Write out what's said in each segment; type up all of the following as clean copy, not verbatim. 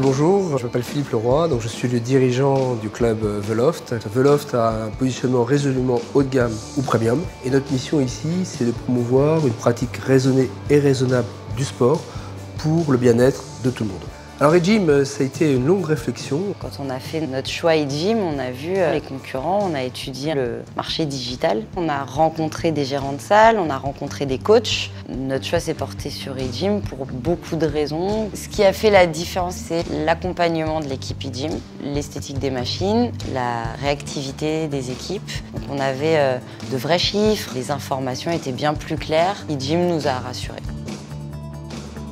Bonjour, je m'appelle Philippe Leroy, donc je suis le dirigeant du club The Loft. The Loft a un positionnement résolument haut de gamme ou premium. Et notre mission ici, c'est de promouvoir une pratique raisonnée et raisonnable du sport pour le bien-être de tout le monde. Alors eGym, ça a été une longue réflexion. Quand on a fait notre choix eGym, on a vu les concurrents, on a étudié le marché digital. On a rencontré des gérants de salles, on a rencontré des coachs. Notre choix s'est porté sur eGym pour beaucoup de raisons. Ce qui a fait la différence, c'est l'accompagnement de l'équipe eGym, l'esthétique des machines, la réactivité des équipes. Donc on avait de vrais chiffres, les informations étaient bien plus claires. eGym nous a rassurés.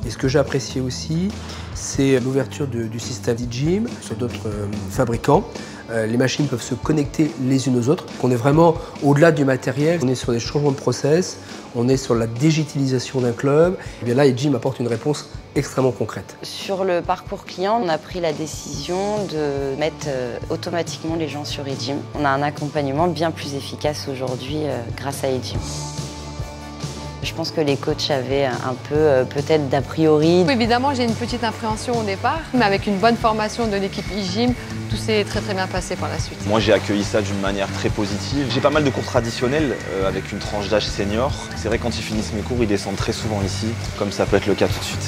Et ce que j'ai apprécié aussi, c'est l'ouverture du système eGym sur d'autres fabricants. Les machines peuvent se connecter les unes aux autres. On est vraiment au-delà du matériel, on est sur des changements de process, on est sur la digitalisation d'un club. Et bien là, eGym apporte une réponse extrêmement concrète. Sur le parcours client, on a pris la décision de mettre automatiquement les gens sur eGym. On a un accompagnement bien plus efficace aujourd'hui grâce à eGym. Je pense que les coachs avaient un peu peut-être d'a priori. Évidemment, j'ai une petite appréhension au départ, mais avec une bonne formation de l'équipe eGym, tout s'est très bien passé par la suite. Moi, j'ai accueilli ça d'une manière très positive. J'ai pas mal de cours traditionnels avec une tranche d'âge senior. C'est vrai, quand ils finissent mes cours, ils descendent très souvent ici, comme ça peut être le cas tout de suite.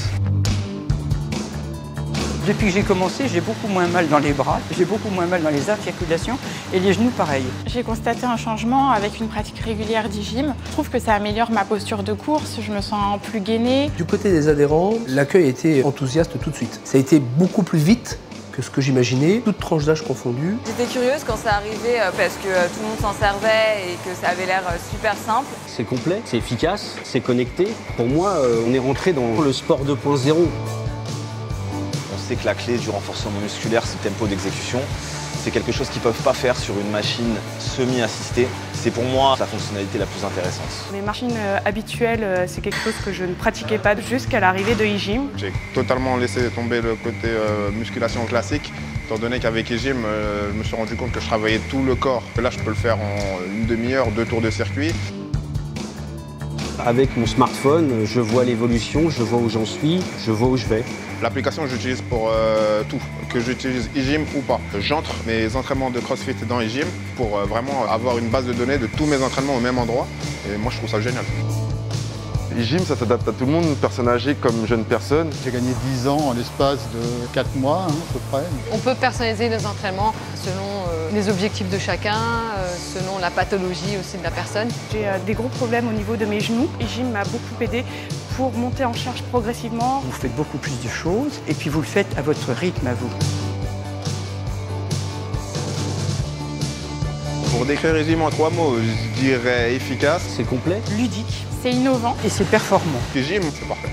Depuis que j'ai commencé, j'ai beaucoup moins mal dans les bras, j'ai beaucoup moins mal dans les articulations et les genoux pareil. J'ai constaté un changement avec une pratique régulière d'eGym. Je trouve que ça améliore ma posture de course, je me sens plus gainée. Du côté des adhérents, l'accueil a été enthousiaste tout de suite. Ça a été beaucoup plus vite que ce que j'imaginais, toutes tranches d'âge confondues. J'étais curieuse quand ça arrivait parce que tout le monde s'en servait et que ça avait l'air super simple. C'est complet, c'est efficace, c'est connecté. Pour moi, on est rentré dans le sport 2.0. On sait que la clé du renforcement musculaire, c'est le tempo d'exécution. C'est quelque chose qu'ils ne peuvent pas faire sur une machine semi-assistée. C'est pour moi la fonctionnalité la plus intéressante. Les machines habituelles, c'est quelque chose que je ne pratiquais pas jusqu'à l'arrivée de eGym. J'ai totalement laissé tomber le côté musculation classique, étant donné qu'avec eGym, je me suis rendu compte que je travaillais tout le corps. Là, je peux le faire en une demi-heure, 2 tours de circuit. Avec mon smartphone, je vois l'évolution, je vois où j'en suis, je vois où je vais. L'application, j'utilise pour tout, que j'utilise eGym ou pas. J'entre mes entraînements de CrossFit dans eGym pour vraiment avoir une base de données de tous mes entraînements au même endroit. Et moi, je trouve ça génial. eGym, ça s'adapte à tout le monde, personne âgée comme jeune personne. J'ai gagné 10 ans en l'espace de 4 mois, à peu près. On peut personnaliser les entraînements selon les objectifs de chacun, selon la pathologie aussi de la personne. J'ai des gros problèmes au niveau de mes genoux. eGym m'a beaucoup aidé pour monter en charge progressivement. Vous faites beaucoup plus de choses et puis vous le faites à votre rythme à vous. Pour décrire eGym en 3 mots, je dirais efficace. C'est complet. Ludique. C'est innovant. Et c'est performant. eGym, c'est parfait.